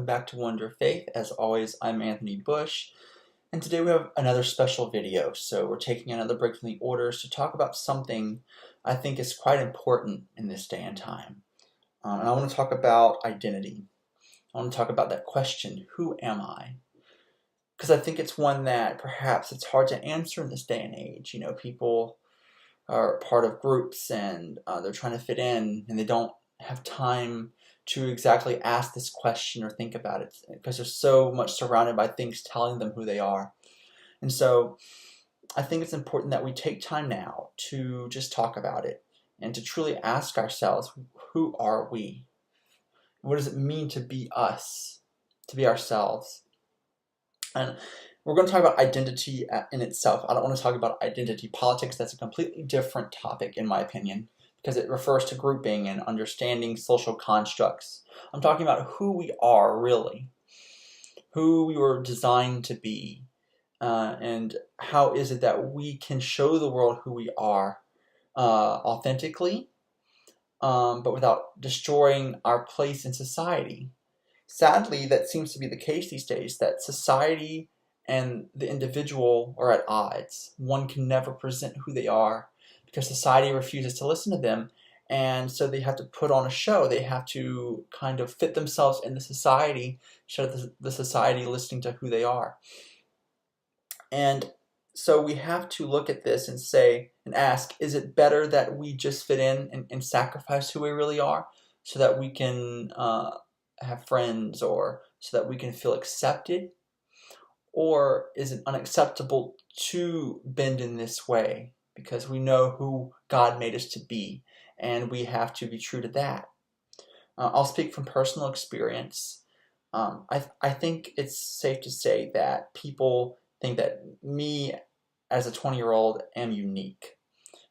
back to Wonder of Faith. As always, I'm Anthony Bush, and today we have another special video. So we're taking another break from the orders to talk about something I think is quite important in this day and time. And I want to talk about identity. I want to talk about that question, who am I? Because I think it's one that perhaps it's hard to answer in this day and age. You know, people are part of groups and they're trying to fit in and they don't have time to exactly ask this question or think about it because they're so much surrounded by things telling them who they are. And so I think it's important that we take time now to just talk about it and to truly ask ourselves, who are we? What does it mean to be us, to be ourselves? And we're going to talk about identity in itself. I don't want to talk about identity politics. That's a completely different topic, in my opinion, because it refers to grouping and understanding social constructs. I'm talking about who we are, really, who we were designed to be, and how is it that we can show the world who we are authentically, but without destroying our place in society. Sadly, that seems to be the case these days, that society and the individual are at odds. One can never present who they are because society refuses to listen to them, and so they have to put on a show. They have to kind of fit themselves in the society, show the society listening to who they are. And so we have to look at this and say and ask, is it better that we just fit in and sacrifice who we really are so that we can have friends or so that we can feel accepted? Or is it unacceptable to bend in this way because we know who God made us to be and we have to be true to that? I'll speak from personal experience. I think it's safe to say that people think that me as a 20-year-old am unique,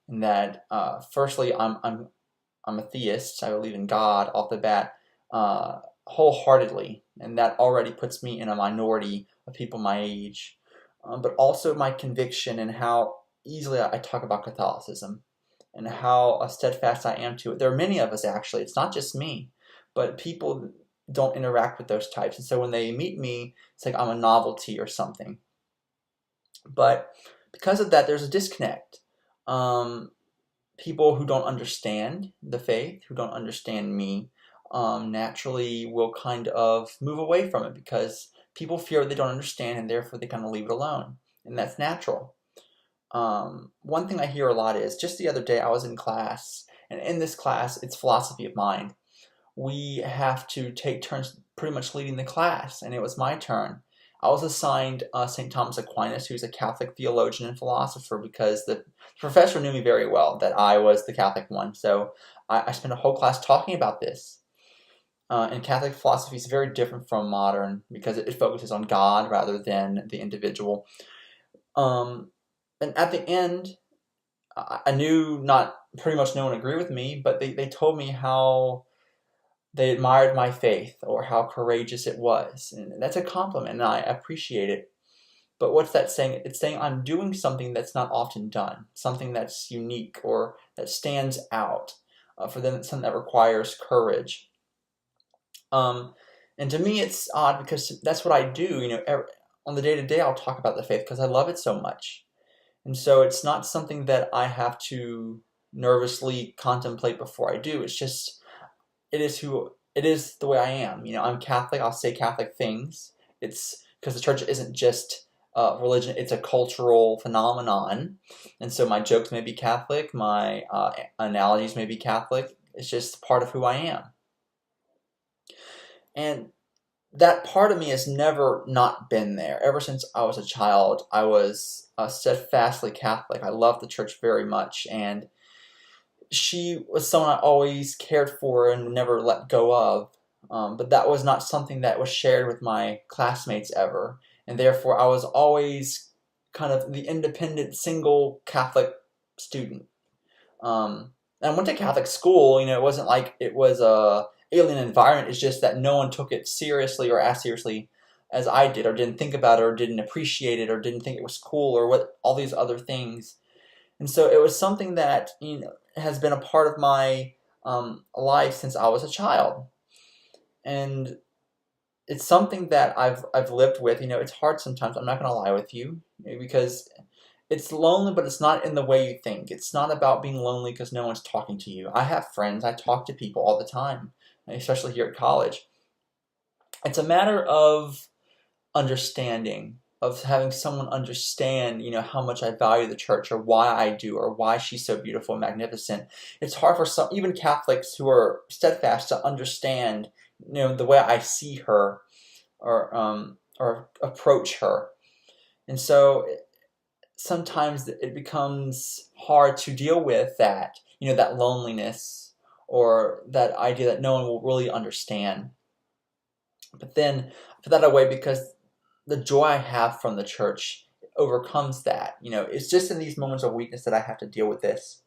and that firstly I'm a theist. I believe in God off the bat wholeheartedly, and that already puts me in a minority of people my age. But also my conviction and how easily I talk about Catholicism and how steadfast I am to it. There are many of us, actually. It's not just me, but people don't interact with those types, and so when they meet me, it's like I'm a novelty or something. But because of that, there's a disconnect. People who don't understand the faith, who don't understand me, naturally will kind of move away from it because people fear they don't understand and therefore they kind of leave it alone. And that's natural. One thing I hear a lot is, just the other day I was in class, and in this class, it's philosophy of mind. We have to take turns pretty much leading the class, and it was my turn. I was assigned St. Thomas Aquinas, who's a Catholic theologian and philosopher, because the professor knew me very well, that I was the Catholic one. So I spent a whole class talking about this. And Catholic philosophy is very different from modern because it focuses on God rather than the individual. And at the end, I knew pretty much no one agreed with me, but they told me how they admired my faith or how courageous it was. And that's a compliment, and I appreciate it. But what's that saying? It's saying I'm doing something that's not often done, something that's unique or that stands out. For them, it's something that requires courage. And to me, it's odd because that's what I do. You know, on the day-to-day, I'll talk about the faith because I love it so much. And so it's not something that I have to nervously contemplate before I do. It's just, it is the way I am. You know, I'm Catholic. I'll say Catholic things. It's because the church isn't just religion. It's a cultural phenomenon. And so my jokes may be Catholic. My analogies may be Catholic. It's just part of who I am. And that part of me has never not been there. Ever since I was a child, I was steadfastly Catholic. I loved the church very much, and she was someone I always cared for and never let go of. But that was not something that was shared with my classmates ever, and therefore I was always kind of the independent, single Catholic student. And I went to Catholic school. You know, it wasn't like it was a alien environment. It's just that no one took it seriously or as seriously as I did, or didn't think about it, or didn't appreciate it, or didn't think it was cool, or what all these other things. And so it was something that, you know, has been a part of my life since I was a child. And it's something that I've lived with. It's hard sometimes. I'm not gonna lie with you, because it's lonely, but it's not in the way you think. It's not about being lonely because no one's talking to you. I have friends. I talk to people all the time, especially here at college. It's a matter of understanding, of having someone understand, how much I value the church, or why I do, or why she's so beautiful and magnificent. It's hard for some, even Catholics who are steadfast, to understand, the way I see her, or approach her. And so sometimes it becomes hard to deal with that, that loneliness, or that idea that no one will really understand. But then I put that away because the joy I have from the church overcomes that. It's just in these moments of weakness that I have to deal with this.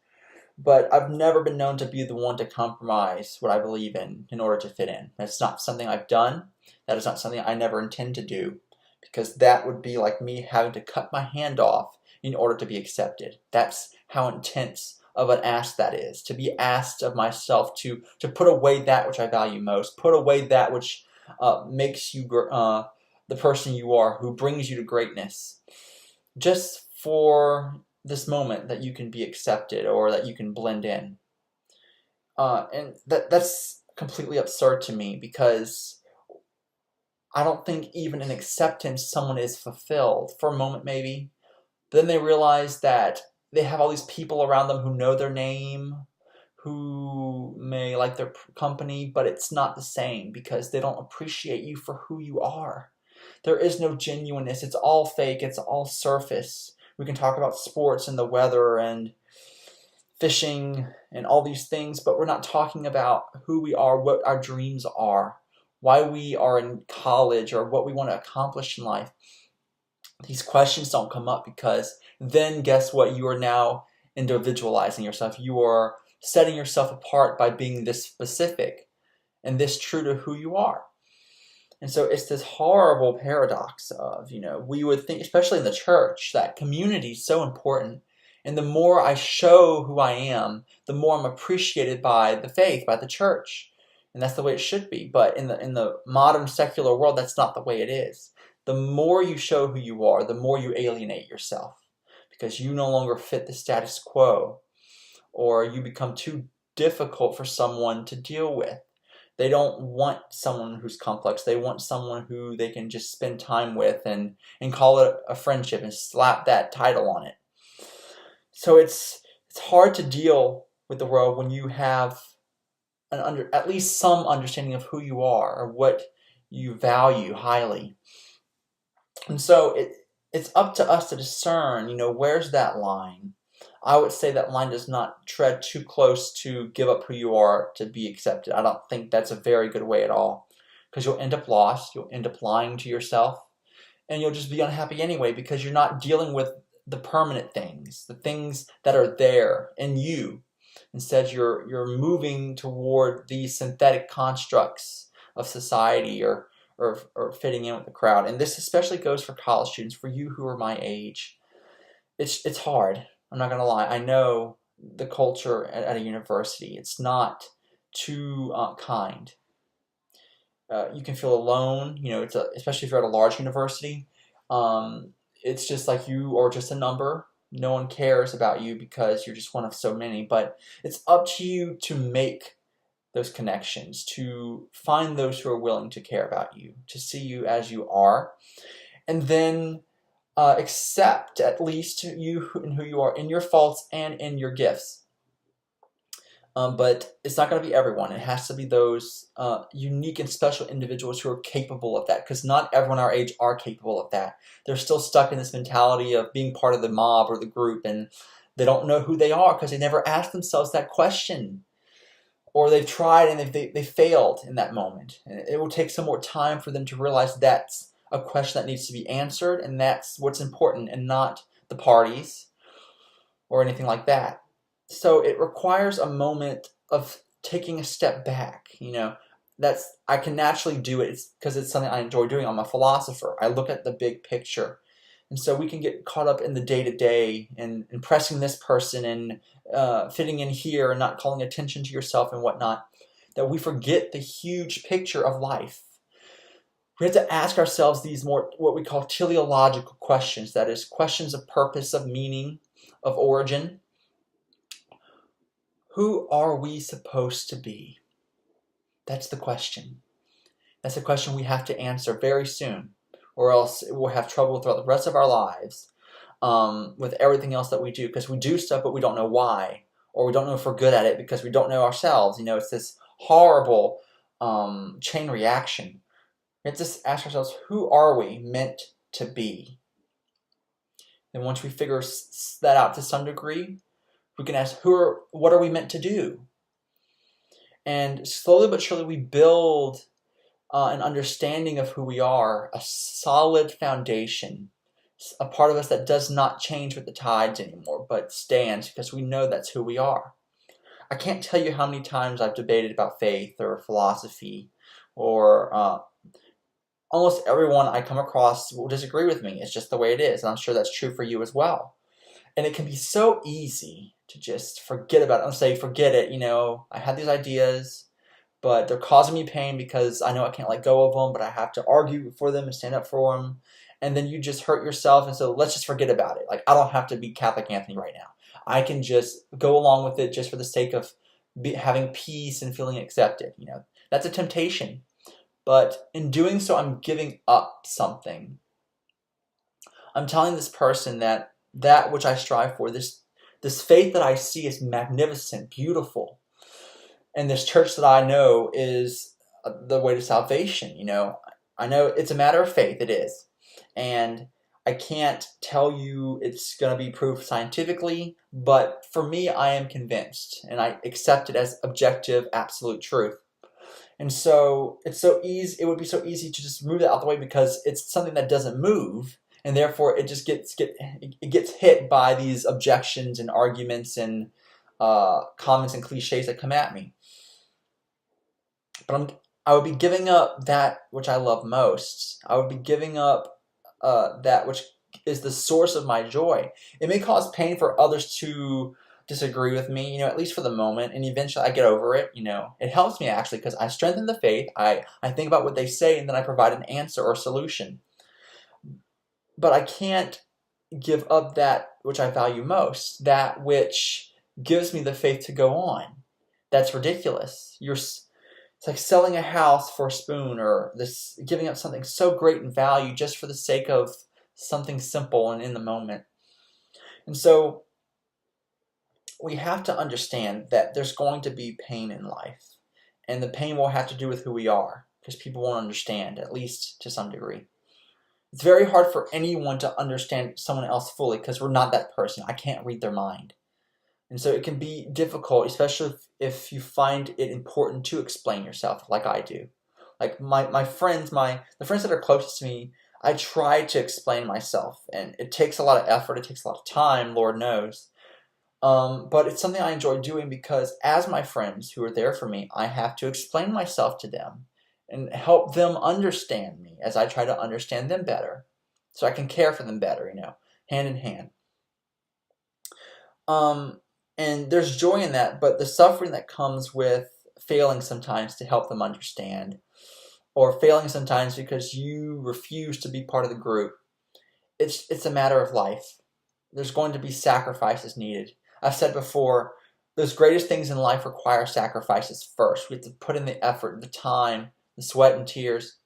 But I've never been known to be the one to compromise what I believe in order to fit in. That's not something I've done. That is not something I never intend to do, because that would be like me having to cut my hand off in order to be accepted. That's how intense of an ask that is, to be asked of myself to put away that which I value most, put away that which makes you the person you are, who brings you to greatness, just for this moment that you can be accepted, or that you can blend in. And that's completely absurd to me, because I don't think even in acceptance someone is fulfilled. For a moment maybe, then they realize that they have all these people around them who know their name, who may like their company, but it's not the same, because they don't appreciate you for who you are. There is no genuineness. It's all fake. It's all surface. We can talk about sports and the weather and fishing and all these things, but we're not talking about who we are, what our dreams are, why we are in college, or what we want to accomplish in life. These questions don't come up, because then guess what? You are now individualizing yourself. You are setting yourself apart by being this specific and this true to who you are. And so it's this horrible paradox of, we would think, especially in the church, that community is so important. And the more I show who I am, the more I'm appreciated by the faith, by the church. And that's the way it should be. But in the modern secular world, that's not the way it is. The more you show who you are, the more you alienate yourself, because you no longer fit the status quo, or you become too difficult for someone to deal with. They don't want someone who's complex. They want someone who they can just spend time with and call it a friendship and slap that title on it. So it's hard to deal with the world when you have at least some understanding of who you are, or what you value highly. And so it's up to us to discern, where's that line? I would say that line does not tread too close to give up who you are to be accepted. I don't think that's a very good way at all, because you'll end up lost, you'll end up lying to yourself, and you'll just be unhappy anyway, because you're not dealing with the permanent things, the things that are there in you. Instead, you're moving toward these synthetic constructs of society, or fitting in with the crowd. And this especially goes for college students, for you who are my age. It's hard. I'm not going to lie. I know the culture at a university. It's not too kind. You can feel alone. Especially if you're at a large university. It's just like you are just a number. No one cares about you because you're just one of so many. But it's up to you to make those connections, to find those who are willing to care about you, to see you as you are, and then accept at least you and who you are, in your faults and in your gifts. But it's not going to be everyone. It has to be those unique and special individuals who are capable of that, because not everyone our age are capable of that. They're still stuck in this mentality of being part of the mob or the group, and they don't know who they are because they never asked themselves that question. Or they've tried and they failed in that moment. And it will take some more time for them to realize that's a question that needs to be answered, and that's what's important, and not the parties or anything like that. So it requires a moment of taking a step back. I can naturally do it because it's something I enjoy doing. I'm a philosopher. I look at the big picture. And so we can get caught up in the day-to-day and impressing this person and fitting in here and not calling attention to yourself and whatnot, that we forget the huge picture of life. We have to ask ourselves these more, what we call teleological questions, that is, questions of purpose, of meaning, of origin. Who are we supposed to be? That's the question. That's a question we have to answer very soon, or else we'll have trouble throughout the rest of our lives with everything else that we do, because we do stuff but we don't know why, or we don't know if we're good at it because we don't know ourselves. It's this horrible chain reaction. We have to ask ourselves, who are we meant to be? And once we figure that out to some degree, we can ask, what are we meant to do? And slowly but surely we build an understanding of who we are, a solid foundation, a part of us that does not change with the tides anymore, but stands because we know that's who we are. I can't tell you how many times I've debated about faith or philosophy, or almost everyone I come across will disagree with me. It's just the way it is, and I'm sure that's true for you as well. And it can be so easy to just forget about it and say, forget it, I had these ideas, but they're causing me pain because I know I can't let go of them, but I have to argue for them and stand up for them. And then you just hurt yourself, and so let's just forget about it. Like, I don't have to be Catholic Anthony right now. I can just go along with it just for the sake of having peace and feeling accepted. That's a temptation. But in doing so, I'm giving up something. I'm telling this person that which I strive for, this faith that I see is magnificent, beautiful, and this church that I know is the way to salvation. I know it's a matter of faith, it is. And I can't tell you it's going to be proved scientifically, but for me, I am convinced, and I accept it as objective, absolute truth. And so it would be so easy to just move that out of the way because it's something that doesn't move, and therefore it just gets hit by these objections and arguments and comments and cliches that come at me. But I would be giving up that which I love most. I would be giving up that which is the source of my joy. It may cause pain for others to disagree with me, at least for the moment, and eventually I get over it. It helps me actually because I strengthen the faith. I think about what they say, and then I provide an answer or solution. But I can't give up that which I value most, that which gives me the faith to go on. That's ridiculous. It's like selling a house for a spoon, or giving up something so great in value just for the sake of something simple and in the moment. And so we have to understand that there's going to be pain in life, and the pain will have to do with who we are, because people won't understand, at least to some degree. It's very hard for anyone to understand someone else fully because we're not that person. I can't read their mind. And so it can be difficult, especially if you find it important to explain yourself like I do. Like my friends, the friends that are closest to me, I try to explain myself. And it takes a lot of effort, it takes a lot of time, Lord knows. But it's something I enjoy doing because as my friends who are there for me, I have to explain myself to them and help them understand me as I try to understand them better, so I can care for them better, hand in hand. And there's joy in that, but the suffering that comes with failing sometimes to help them understand, or failing sometimes because you refuse to be part of the group, it's a matter of life. There's going to be sacrifices needed. I've said before, those greatest things in life require sacrifices first. We have to put in the effort, the time, the sweat and tears.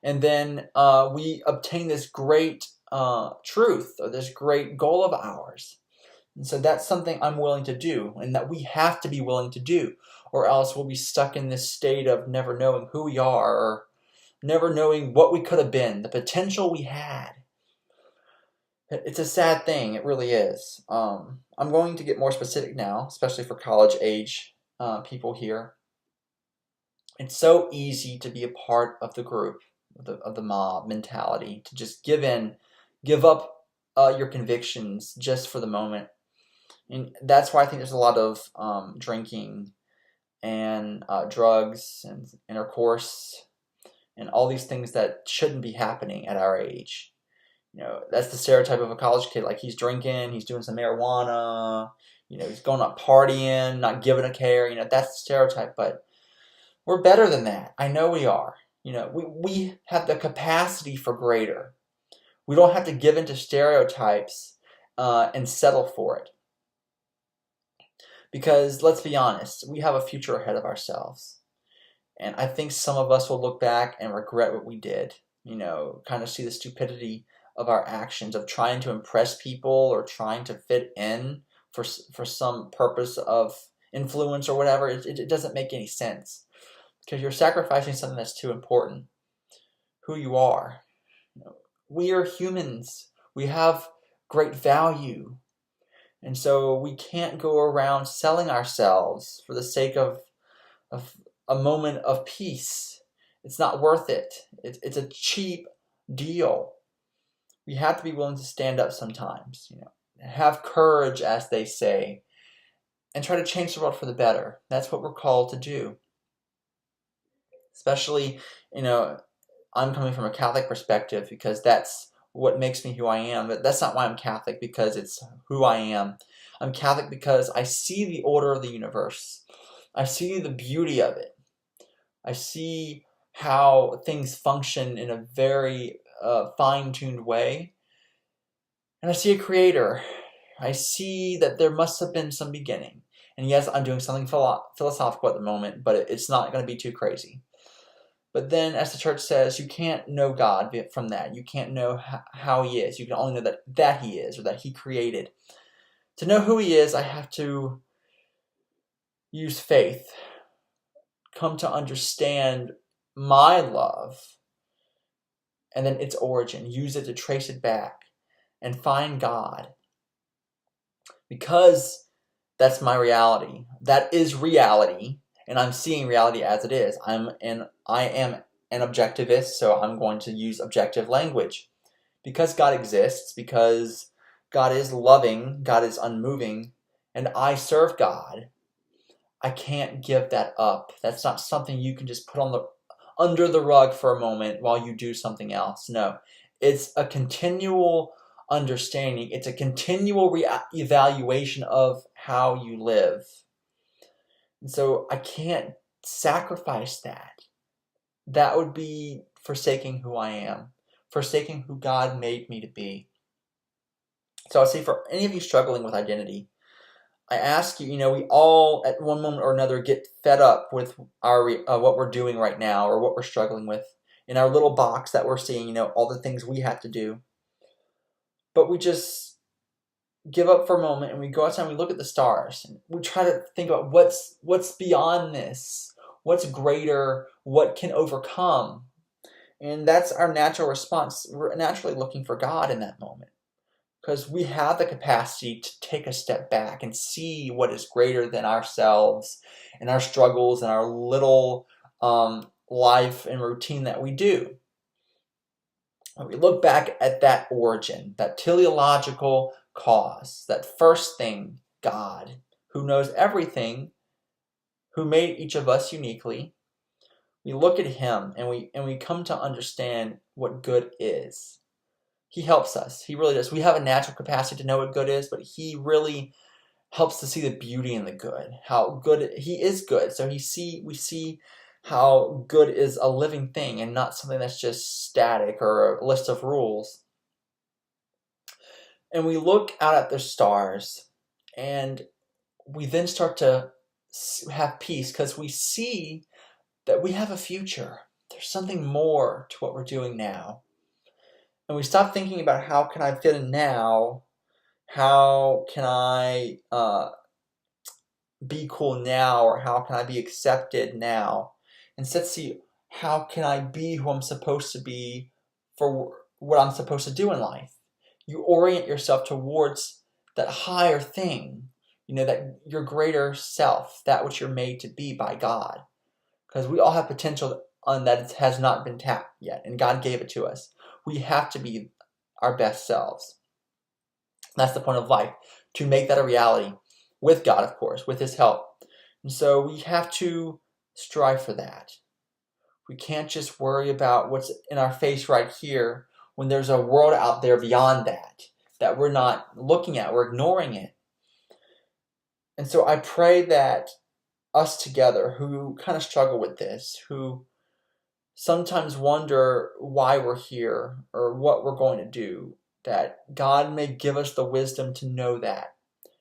And then we obtain this great truth, or this great goal of ours. And so that's something I'm willing to do, and that we have to be willing to do, or else we'll be stuck in this state of never knowing who we are, or never knowing what we could have been, the potential we had. It's a sad thing, it really is. I'm going to get more specific now, especially for college age people here. It's so easy to be a part of the group, of the mob mentality, to just give up your convictions just for the moment. And that's why I think there's a lot of drinking and drugs and intercourse and all these things that shouldn't be happening at our age. That's the stereotype of a college kid. Like, he's drinking, he's doing some marijuana, he's going out partying, not giving a care. That's the stereotype, but we're better than that. I know we are. We have the capacity for greater. We don't have to give into stereotypes and settle for it. Because let's be honest, we have a future ahead of ourselves. And I think some of us will look back and regret what we did. Kind of see the stupidity of our actions, of trying to impress people or trying to fit in for some purpose of influence or whatever. It doesn't make any sense because you're sacrificing something that's too important. Who you are. We are humans. We have great value. And so we can't go around selling ourselves for the sake of a moment of peace. It's not worth it. It's a cheap deal. We have to be willing to stand up sometimes, have courage, as they say, and try to change the world for the better. That's what we're called to do. Especially, I'm coming from a Catholic perspective because that's what makes me who I am. But that's not why I'm Catholic, because it's who I am. I'm Catholic because I see the order of the universe. I see the beauty of it. I see how things function in a very fine-tuned way. And I see a creator. I see that there must have been some beginning. And yes, I'm doing something philosophical at the moment, but it's not going to be too crazy. But then, as the church says, you can't know God from that. You can't know how he is. You can only know that he is, or that he created. To know who he is, I have to use faith. Come to understand my love, and then its origin. Use it to trace it back and find God. Because that's my reality. That is reality. And I'm seeing reality as it is. I am an objectivist, so I'm going to use objective language. Because God exists, because God is loving, God is unmoving, and I serve God, I can't give that up. That's not something you can just put under the rug for a moment while you do something else. No, it's a continual understanding. It's a continual evaluation of how you live. And so I can't sacrifice that. That would be forsaking who I am, forsaking who God made me to be. So I'd say for any of you struggling with identity, I ask you, we all at one moment or another get fed up with our what we're doing right now or what we're struggling with in our little box that we're seeing, all the things we have to do. But we just give up for a moment and we go outside and we look at the stars. And we try to think about what's beyond this, what's greater, what can overcome. And that's our natural response. We're naturally looking for God in that moment because we have the capacity to take a step back and see what is greater than ourselves and our struggles and our little life and routine that we do. When we look back at that origin, that teleological cause, that first thing, God, who knows everything, who made each of us uniquely, we look at him and we come to understand what good is. He helps us. He really does. We have a natural capacity to know what good is, but he really helps to see the beauty in the good. How good he is good. So we see how good is a living thing and not something that's just static or a list of rules. And we look out at the stars and we then start to have peace because we see that we have a future. There's something more to what we're doing now. And we stop thinking about how can I fit in now? How can I be cool now? Or how can I be accepted now? Instead, see how can I be who I'm supposed to be for what I'm supposed to do in life. You orient yourself towards that higher thing, that your greater self, that which you're made to be by God. Because we all have potential that it has not been tapped yet, and God gave it to us. We have to be our best selves. That's the point of life, to make that a reality with God, of course, with his help. And so we have to strive for that. We can't just worry about what's in our face right here when there's a world out there beyond that we're not looking at, we're ignoring it. And so I pray that us together who kind of struggle with this, who sometimes wonder why we're here or what we're going to do, that God may give us the wisdom to know that,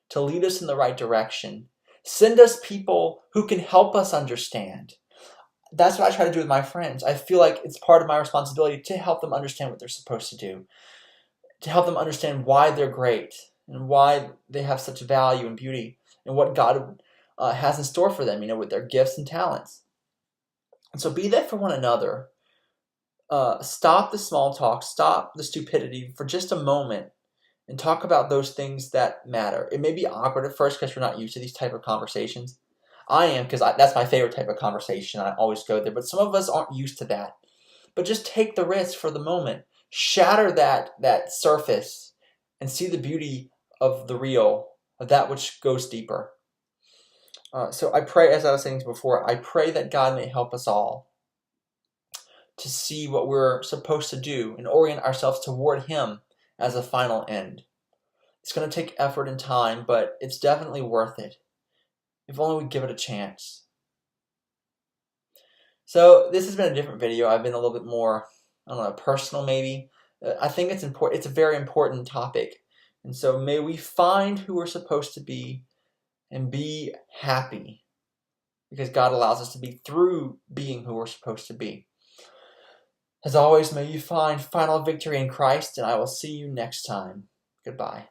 to lead us in the right direction. Send us people who can help us understand. That's what I try to do with my friends. I feel like it's part of my responsibility to help them understand what they're supposed to do, to help them understand why they're great and why they have such value and beauty and what God has in store for them, with their gifts and talents. And so be there for one another. Stop the small talk, stop the stupidity for just a moment and talk about those things that matter. It may be awkward at first because we're not used to these type of conversations. I am, because that's my favorite type of conversation. I always go there, but some of us aren't used to that. But just take the risk for the moment. Shatter that surface and see the beauty of the real, of that which goes deeper. So I pray, as I was saying before, I pray that God may help us all to see what we're supposed to do and orient ourselves toward Him as a final end. It's going to take effort and time, but it's definitely worth it, if only we give it a chance. So this has been a different video. I've been a little bit more, personal maybe. I think it's important. It's a very important topic. And so may we find who we're supposed to be and be happy, because God allows us to be through being who we're supposed to be. As always, may you find final victory in Christ, and I will see you next time. Goodbye.